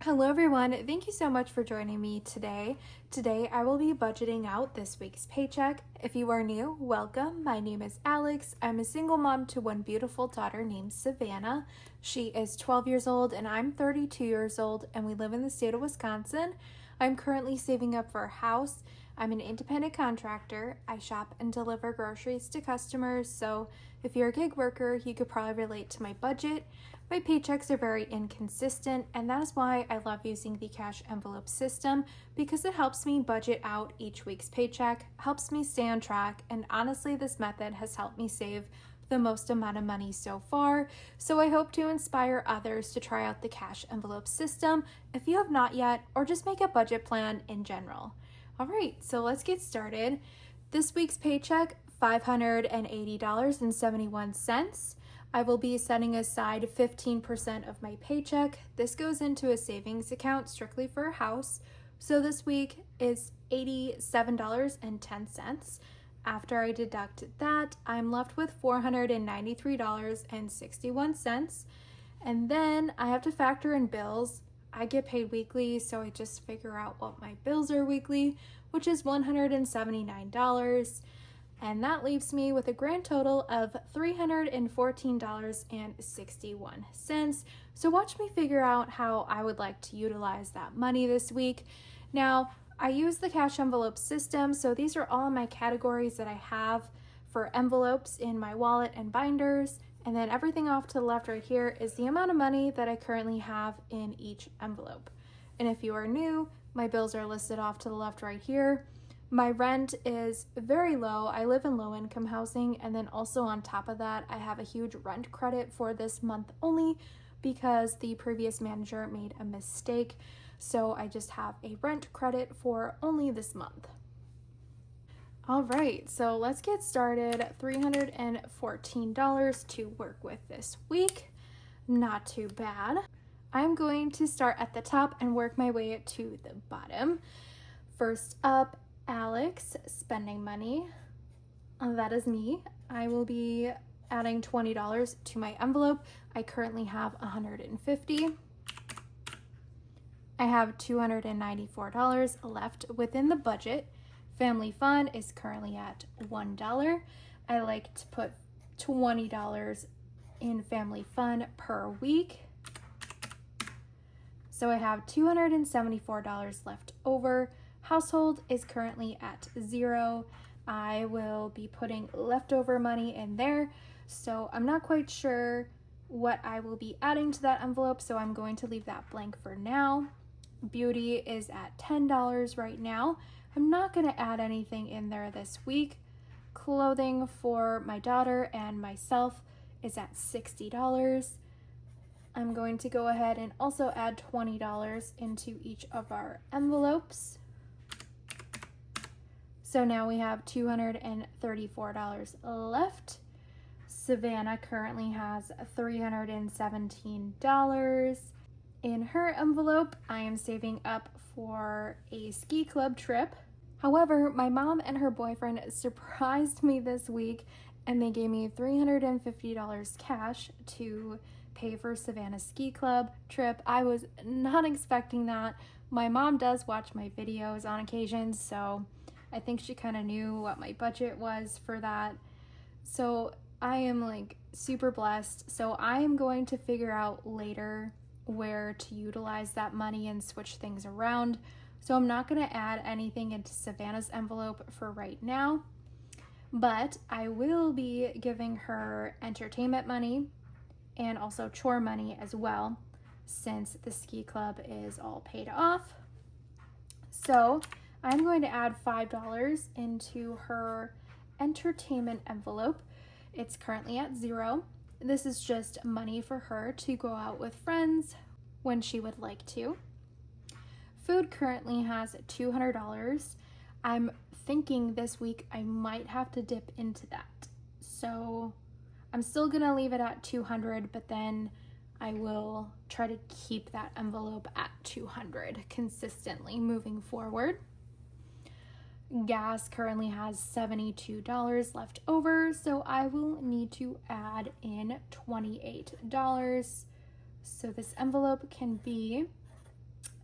Hello everyone, thank you so much for joining me today. Today I will be budgeting out this week's paycheck. If you are new, welcome. My name is Alex. I'm a single mom to one beautiful daughter named Savannah. She is 12 years old and I'm 32 years old and we live in the state of Wisconsin. I'm currently saving up for a house. I'm an independent contractor. I shop and deliver groceries to customers, so if you're a gig worker, you could probably relate to my budget. My paychecks are very inconsistent, and that is why I love using the cash envelope system because it helps me budget out each week's paycheck, helps me stay on track, and honestly, this method has helped me save the most amount of money so far. So I hope to inspire others to try out the cash envelope system if you have not yet, or just make a budget plan in general. All right, so let's get started. This week's paycheck, $580.71. I will be setting aside 15% of my paycheck. This goes into a savings account strictly for a house. So this week is $87.10. After I deduct that, I'm left with $493.61. And then I have to factor in bills. I get paid weekly, so I just figure out what my bills are weekly, which is $179. And that leaves me with a grand total of $314.61. So watch me figure out how I would like to utilize that money this week. Now, I use the cash envelope system, so these are all my categories that I have for envelopes in my wallet and binders. And then everything off to the left right here is the amount of money that I currently have in each envelope. And if you are new, my bills are listed off to the left right here. My rent is very low. I live in low income housing, and then also on top of that, I have a huge rent credit for this month only because the previous manager made a mistake. So I just have a rent credit for only this month. All right, so let's get started. $314 to work with this week. Not too bad. I'm going to start at the top and work my way to the bottom. First up, Alex, spending money. That is me. I will be adding $20 to my envelope. I currently have $150. I have $294 left within the budget. Family fun is currently at $1. I like to put $20 in family fun per week. So I have $274 left over. Household is currently at $0. I will be putting leftover money in there. So I'm not quite sure what I will be adding to that envelope, so I'm going to leave that blank for now. Beauty is at $10 right now. I'm not going to add anything in there this week. Clothing for my daughter and myself is at $60. I'm going to go ahead and also add $20 into each of our envelopes. So now we have $234 left. Savannah currently has $317 in her envelope. I am saving up for a ski club trip. However, my mom and her boyfriend surprised me this week and they gave me $350 cash to pay for Savannah's ski club trip. I was not expecting that. My mom does watch my videos on occasion, so I think she kind of knew what my budget was for that. So I am like super blessed. So I am going to figure out later where to utilize that money and switch things around. So I'm not going to add anything into Savannah's envelope for right now, but I will be giving her entertainment money and also chore money as well, since the ski club is all paid off. So I'm going to add $5 into her entertainment envelope. It's currently at $0. This is just money for her to go out with friends when she would like to. Food currently has $200. I'm thinking this week I might have to dip into that. So I'm still gonna leave it at $200, but then I will try to keep that envelope at $200 consistently moving forward. Gas currently has $72 left over, so I will need to add in $28. So this envelope can be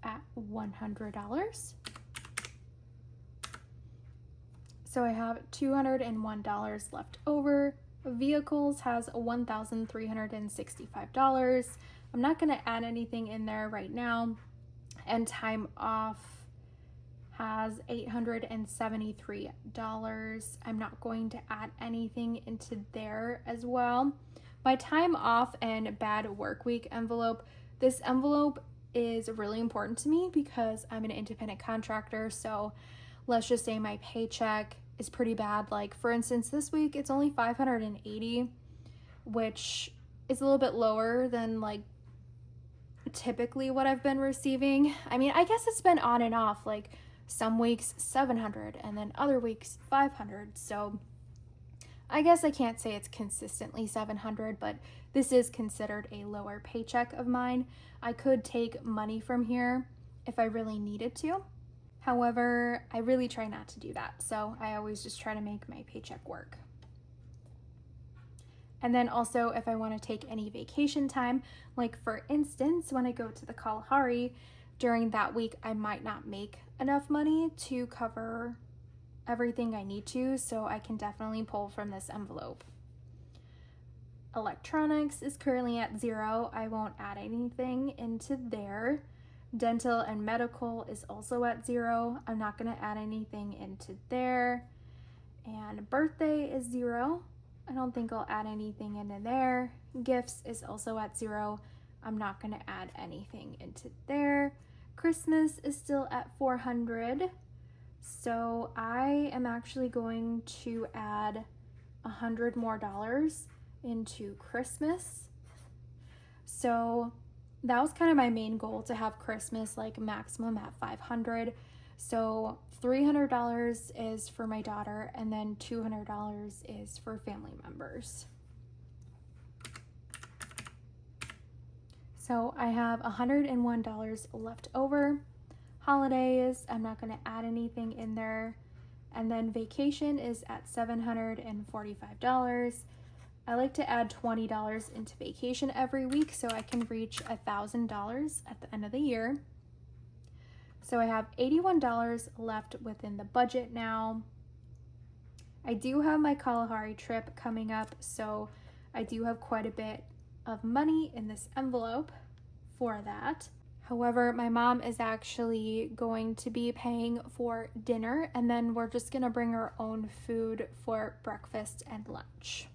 at $100. So I have $201 left over. Vehicles has $1,365. I'm not going to add anything in there right now. And time off has $873. I'm not going to add anything into there as well. My time off and bad work week envelope. This envelope is really important to me because I'm an independent contractor. So let's just say my paycheck is pretty bad. Like for instance, this week it's only $580, which is a little bit lower than like typically what I've been receiving. I mean, I guess it's been on and off, like some weeks 700 and then other weeks 500. So I guess I can't say it's consistently 700, but this is considered a lower paycheck of mine. I could take money from here if I really needed to. However, I really try not to do that. So I always just try to make my paycheck work. And then also if I want to take any vacation time, like for instance, when I go to the Kalahari, during that week, I might not make enough money to cover everything I need to, so I can definitely pull from this envelope. Electronics is currently at 0. I won't add anything into there. Dental and medical is also at 0. I'm not going to add anything into there. And birthday is 0. I don't think I'll add anything into there. Gifts is also at 0. I'm not going to add anything into there. Christmas is still at 400. So I am actually going to add $100 more into Christmas. So that was kind of my main goal, to have Christmas like maximum at 500. So $300 is for my daughter, and then $200 is for family members. So I have $101 left over. Holidays, I'm not going to add anything in there. And then vacation is at $745. I like to add $20 into vacation every week so I can reach $1,000 at the end of the year. So I have $81 left within the budget now. I do have my Kalahari trip coming up, so I do have quite a bit of money in this envelope for that. However, my mom is actually going to be paying for dinner, and then we're just gonna bring our own food for breakfast and lunch.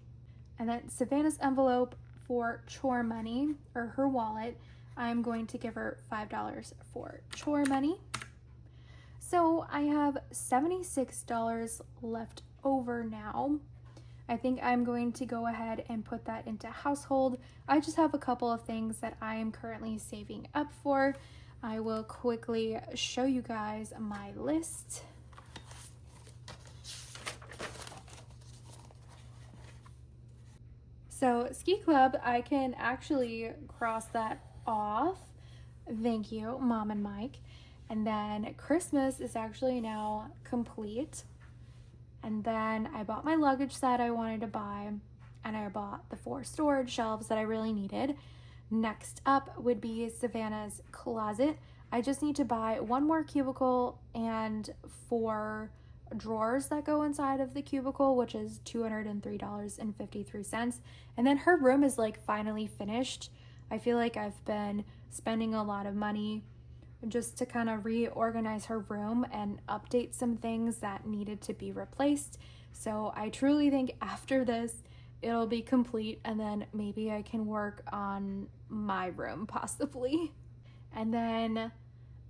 And then Savannah's envelope for chore money, or her wallet, I'm going to give her $5 for chore money. So I have $76 left over now. I think I'm going to go ahead and put that into household. I just have a couple of things that I am currently saving up for. I will quickly show you guys my list. So ski club, I can actually cross that off. Thank you, Mom and Mike. And then Christmas is actually now complete. And then I bought my luggage set I wanted to buy, and I bought the 4 storage shelves that I really needed. Next up would be Savannah's closet. I just need to buy 1 more cubicle and 4 drawers that go inside of the cubicle, which is $203.53. And then her room is like finally finished. I feel like I've been spending a lot of money just to kind of reorganize her room and update some things that needed to be replaced. So I truly think after this, it'll be complete, and then maybe I can work on my room possibly. And then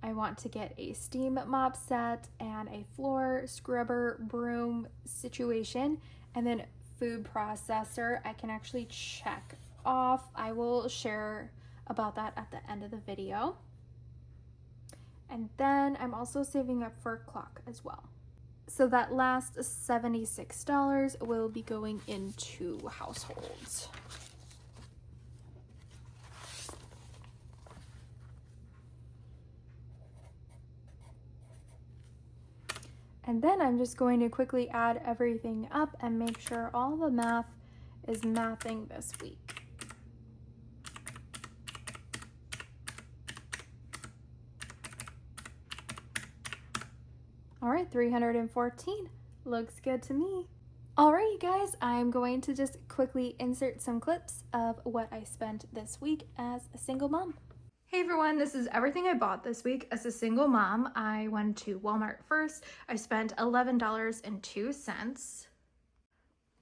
I want to get a steam mop set and a floor scrubber broom situation, and then food processor I can actually check off. I will share about that at the end of the video. And then I'm also saving up for a clock as well. So that last $76 will be going into households. And then I'm just going to quickly add everything up and make sure all the math is mathing this week. All right, 314. Looks good to me. All right, you guys, I'm going to just quickly insert some clips of what I spent this week as a single mom. Hey everyone, this is everything I bought this week as a single mom. I went to Walmart first. I spent $11.02.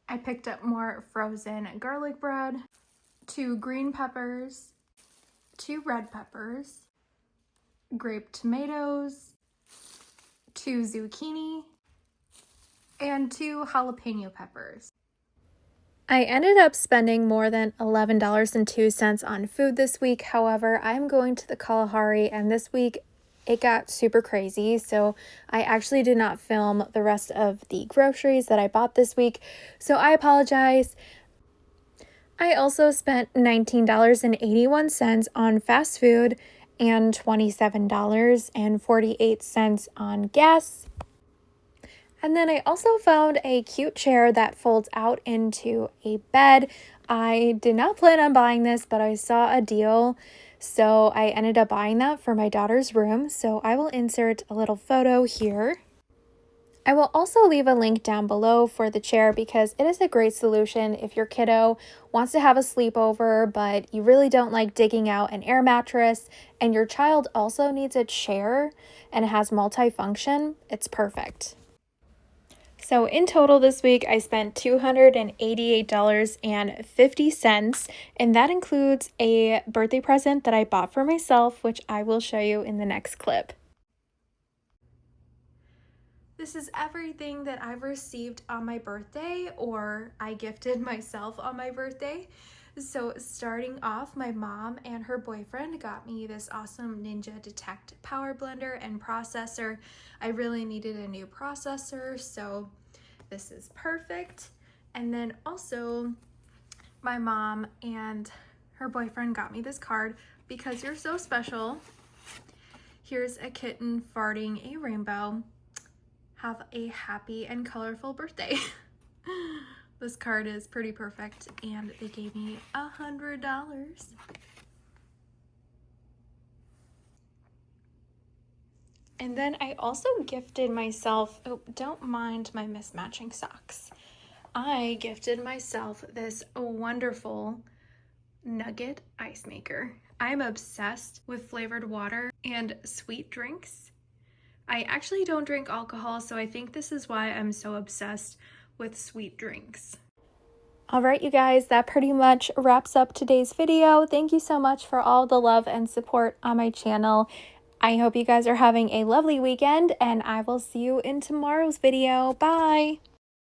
I picked up more frozen garlic bread, 2 green peppers, 2 red peppers, grape tomatoes, 2 zucchini, and 2 jalapeno peppers. I ended up spending more than $11.02 on food this week. However, I'm going to the Kalahari, and this week it got super crazy, so I actually did not film the rest of the groceries that I bought this week, so I apologize. I also spent $19.81 on fast food and $27.48 on gas. And then I also found a cute chair that folds out into a bed. I did not plan on buying this, but I saw a deal, so I ended up buying that for my daughter's room. So I will insert a little photo here. I will also leave a link down below for the chair because it is a great solution if your kiddo wants to have a sleepover, but you really don't like digging out an air mattress, and your child also needs a chair and it has multifunction. It's perfect. So in total this week, I spent $288.50, and that includes a birthday present that I bought for myself, which I will show you in the next clip. This is everything that I've received on my birthday, or I gifted myself on my birthday. So starting off, my mom and her boyfriend got me this awesome Ninja Detect power blender and processor. I really needed a new processor, so this is perfect. And then also my mom and her boyfriend got me this card because you're so special. Here's a kitten farting a rainbow. Have a happy and colorful birthday. This card is pretty perfect, and they gave me $100. And then I also gifted myself, oh, don't mind my mismatching socks. I gifted myself this wonderful nugget ice maker. I'm obsessed with flavored water and sweet drinks. I actually don't drink alcohol, so I think this is why I'm so obsessed with sweet drinks. All right, you guys, that pretty much wraps up today's video. Thank you so much for all the love and support on my channel. I hope you guys are having a lovely weekend, and I will see you in tomorrow's video. Bye!